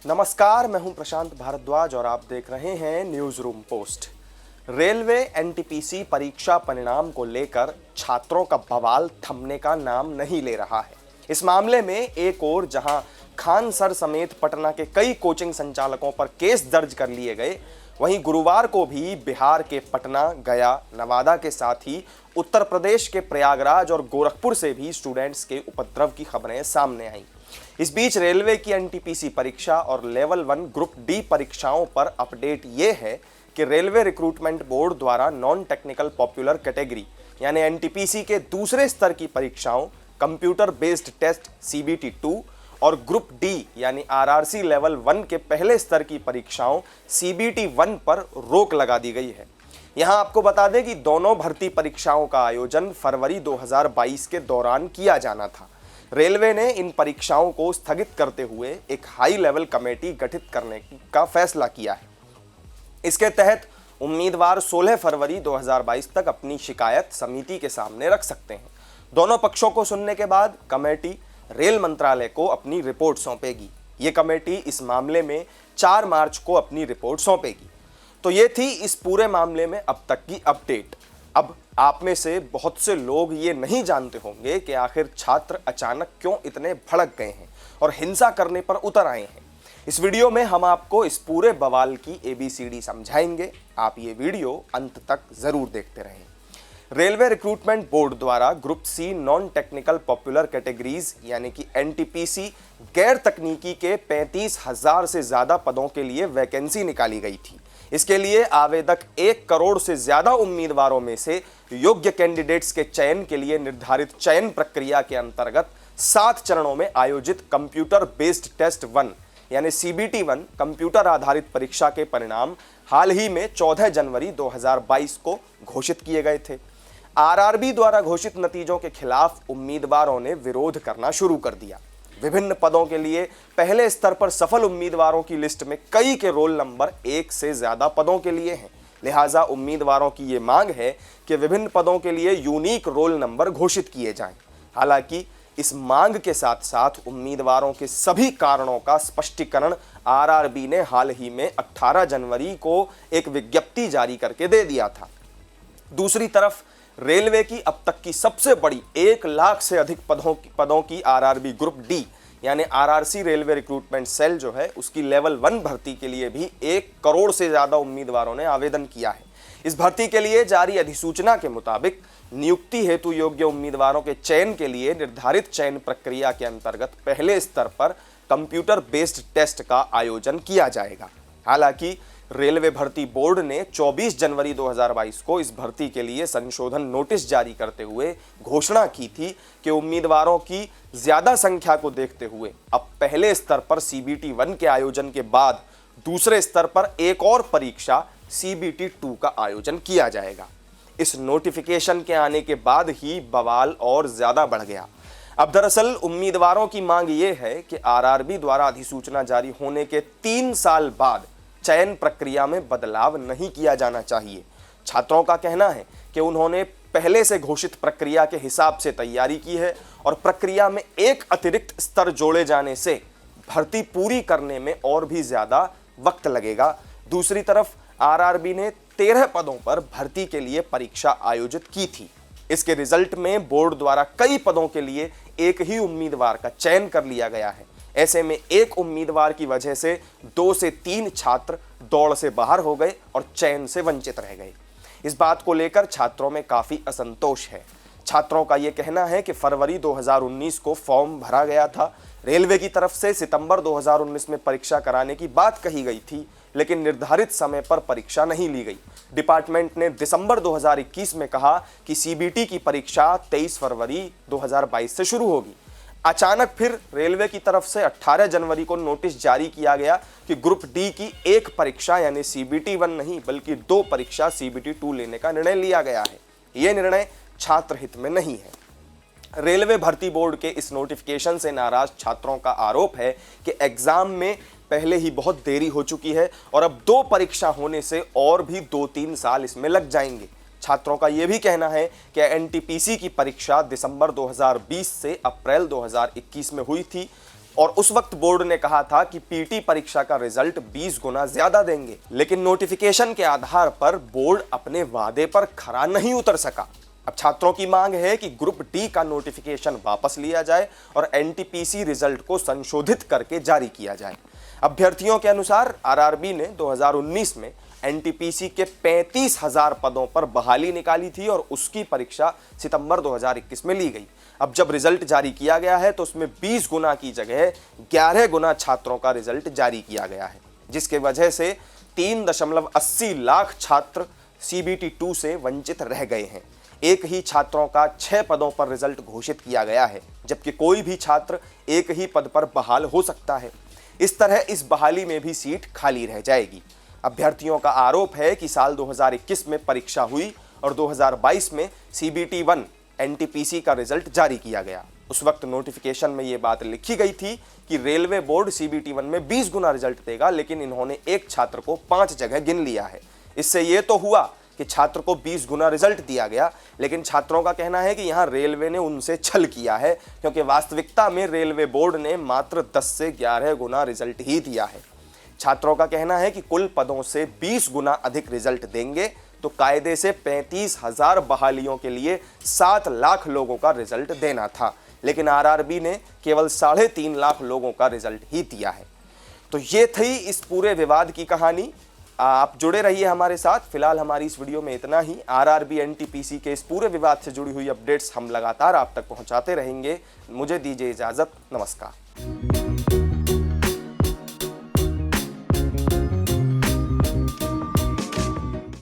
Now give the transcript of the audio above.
नमस्कार, मैं हूं प्रशांत भारद्वाज और आप देख रहे हैं news room post. Railway NTPC परीक्षा परिणाम को लेकर छात्रों का बवाल थमने का नाम नहीं ले रहा है। इस मामले में एक ओर जहां खान सर समेत पटना के कई कोचिंग संचालकों पर केस दर्ज कर लिए गए, वहीं गुरुवार को भी बिहार के पटना, गया, नवादा के साथ ही उत्तर प्रदेश के प्रयागराज और गोरखपुर से भी स्टूडेंट्स के उपद्रव की खबरें सामने आईं। इस बीच रेलवे की एनटीपीसी परीक्षा और लेवल 1 ग्रुप डी परीक्षाओं पर अपडेट ये है कि रेलवे रिक्रूटमेंट बोर्ड द्वारा नॉन टेक्निकल पॉपुलर कैटेगरी यानी एनटीपीसी के दूसरे स्तर की परीक्षाओं कंप्यूटर बेस्ड टेस्ट सीबीटी 2 और ग्रुप डी यानी आरआरसी लेवल 1 के पहले स्तर की परीक्षाओं सीबीटी 1 पर रोक लगा दी गई है। यहां आपको बता दें कि दोनों भर्ती परीक्षाओं का आयोजन फरवरी 2022 के दौरान किया जाना था। रेलवे ने इन परीक्षाओं को स्थगित करते हुए एक हाई लेवल कमेटी गठित करने का फैसला किया है। इसके तहत उम्मीदवार 16 फरवरी 2022 तक अपनी शिकायत समिति के सामने रख सकते हैं। दोनों पक्षों को सुनने के बाद कमेटी रेल मंत्रालय को अपनी रिपोर्ट सौंपेगी। ये कमेटी इस मामले में 4 मार्च को अपनी रिपोर्ट सौंपेगी। तो ये थी इस पूरे मामले में अब तक की अपडेट। अब आप में से बहुत से लोग ये नहीं जानते होंगे कि आखिर छात्र अचानक क्यों इतने भड़क गए हैं और हिंसा करने पर उतर आए हैं। इस वीडियो में हम आपको इस पूरे बवाल की एबीसीडी समझाएंगे। आप ये वीडियो अंत तक जरूर देखते रहें। रेलवे रिक्रूटमेंट बोर्ड द्वारा group C non technical popular categories यानी कि एनटीपीसी गैर तकनीकी के 35,000 से ज्यादा पदों के लिए वैकेंसी निकाली गई थी। इसके लिए आवेदक 1 करोड़ से ज्यादा उम्मीदवारों में से योग्य कैंडिडेट्स के चयन के लिए निर्धारित चयन प्रक्रिया के अंतर्गत 7 चरणों में आयोजित कंप्यूटर बेस्ड टेस्ट 1 यानी सीबीटी 1 कंप्यूटर आधारित परीक्षा के परिणाम हाल ही में 14 जनवरी 2022 को घोषित किए गए थे। आरआरबी द्वारा घोषित नतीजों के खिलाफ उम्मीदवारों ने विरोध करना शुरू कर दिया। विभिन्न पदों के लिए पहले स्तर पर सफल उम्मीदवारों की लिस्ट में कई के रोल नंबर 1 से ज्यादा पदों के लिए हैं। लिहाजा उम्मीदवारों की ये मांग है कि विभिन्न पदों के लिए यूनिक रोल नंबर घोषित किए जाएं। हालांकि इस मांग के साथ साथ उम्मीदवारों के सभी कारणों का स्पष्टीकरण आरआरबी ने हाल ही में 18 जनवरी को एक विज्ञप्ति जारी करके दे दिया था। दूसरी तरफ रेलवे की अब तक की सबसे बड़ी 1 लाख से अधिक पदों की आरआरबी ग्रुप डी यानी आरआरसी रेलवे रिक्रूटमेंट सेल जो है उसकी लेवल 1 भर्ती के लिए भी 1 करोड़ से ज्यादा उम्मीदवारों ने आवेदन किया है। इस भर्ती के लिए जारी अधिसूचना के मुताबिक नियुक्ति हेतु योग्य उम्मीदवारों के चयन के लिए निर्धारित चयन प्रक्रिया के अंतर्गत पहले स्तर पर कंप्यूटर बेस्ड टेस्ट का आयोजन किया जाएगा। हालांकि रेलवे भर्ती बोर्ड ने 24 जनवरी 2022 को इस भर्ती के लिए संशोधन नोटिस जारी करते हुए घोषणा की थी कि उम्मीदवारों की ज्यादा संख्या को देखते हुए अब पहले स्तर पर सीबीटी 1 के आयोजन के बाद दूसरे स्तर पर एक और परीक्षा सीबीटी 2 का आयोजन किया जाएगा। इस नोटिफिकेशन के आने के बाद ही बवाल और ज्यादा बढ़ गया। अब दरअसल उम्मीदवारों की मांग ये है कि आरआरबी द्वारा अधिसूचना जारी होने के 3 साल बाद चयन प्रक्रिया में बदलाव नहीं किया जाना चाहिए। छात्रों का कहना है कि उन्होंने पहले से घोषित प्रक्रिया के हिसाब से तैयारी की है और प्रक्रिया में एक अतिरिक्त स्तर जोड़े जाने से भर्ती पूरी करने में और भी ज्यादा वक्त लगेगा। दूसरी तरफ आरआरबी ने 13 पदों पर भर्ती के लिए परीक्षा आयोजित की थी। इसके रिजल्ट में बोर्ड द्वारा कई पदों के लिए एक ही उम्मीदवार का चयन कर लिया गया है। ऐसे में एक उम्मीदवार की वजह से 2 से 3 छात्र दौड़ से बाहर हो गए और चयन से वंचित रह गए। इस बात को लेकर छात्रों में काफी असंतोष है। छात्रों का यह कहना है कि फरवरी 2019 को फॉर्म भरा गया था। रेलवे की तरफ से सितंबर 2019 में परीक्षा कराने की बात कही गई थी, लेकिन निर्धारित समय पर परीक्षा नहीं ली गई। डिपार्टमेंट ने दिसंबर 2021 में कहा कि सीबीटी की परीक्षा 23 फरवरी 2022 से शुरू होगी। अचानक फिर रेलवे की तरफ से 18 जनवरी को नोटिस जारी किया गया कि ग्रुप डी की एक परीक्षा यानी सीबीटी 1 नहीं बल्कि 2 परीक्षा सीबीटी 2 लेने का निर्णय लिया गया है। यह निर्णय छात्र हित में नहीं है। रेलवे भर्ती बोर्ड के इस नोटिफिकेशन से नाराज छात्रों का आरोप है कि एग्जाम में पहले ही बहुत देरी हो चुकी है और अब 2 परीक्षा होने से और भी 2-3 साल इसमें लग जाएंगे। छात्रों का यह भी कहना है कि एनटीपीसी की परीक्षा दिसंबर 2020 से अप्रैल 2021 में हुई थी। और उस वक्त बोर्ड ने कहा था कि पीटी परीक्षा का रिजल्ट 20 गुना ज्यादा देंगे, लेकिन नोटिफिकेशन के आधार पर बोर्ड अपने वादे पर खरा नहीं उतर सका। अब छात्रों की मांग है कि ग्रुप डी का नोटिफिकेशन वापस लिया जाए और एनटीपीसी रिजल्ट को संशोधित करके जारी किया जाए। अभ्यर्थियों के अनुसार आरआरबी ने 2019 में एनटीपीसी के 35,000 पदों पर बहाली निकाली थी और उसकी परीक्षा सितंबर 2021 में ली गई। अब जब रिजल्ट जारी किया गया है तो उसमें 20 गुना की जगह 11 गुना छात्रों का रिजल्ट जारी किया गया है, जिसके वजह से 3.80 लाख छात्र सीबीटी 2 से वंचित रह गए हैं। एक ही छात्रों का 6 पदों पर रिजल्ट घोषित किया गया है, जबकि कोई भी छात्र एक ही पद पर बहाल हो सकता है। इस तरह इस बहाली में भी सीट खाली रह जाएगी। अभ्यर्थियों का आरोप है कि साल 2021 में परीक्षा हुई और 2022 में सीबीटी 1 एनटीपीसी का रिजल्ट जारी किया गया। उस वक्त नोटिफिकेशन में ये बात लिखी गई थी कि रेलवे बोर्ड सीबीटी 1 में 20 गुना रिजल्ट देगा, लेकिन इन्होंने एक छात्र को 5 जगह गिन लिया है। इससे ये तो हुआ कि छात्र को 20 गुना रिजल्ट दिया गया, लेकिन छात्रों का कहना है कि यहाँ रेलवे ने उनसे छल किया है, क्योंकि वास्तविकता में रेलवे बोर्ड ने मात्र 10 से 11 गुना रिजल्ट ही दिया है। छात्रों का कहना है कि कुल पदों से 20 गुना अधिक रिजल्ट देंगे तो कायदे से 35,000 बहालियों के लिए 7 लाख लोगों का रिजल्ट देना था, लेकिन आरआरबी ने केवल 3.5 लाख लोगों का रिजल्ट ही दिया है। तो ये थी इस पूरे विवाद की कहानी। आप जुड़े रहिए हमारे साथ। फिलहाल हमारी इस वीडियो में इतना ही। आरआरबी एनटीपीसी के इस पूरे विवाद से जुड़ी हुई अपडेट्स हम लगातार आप तक पहुंचाते रहेंगे। मुझे दीजिए इजाजत। नमस्कार।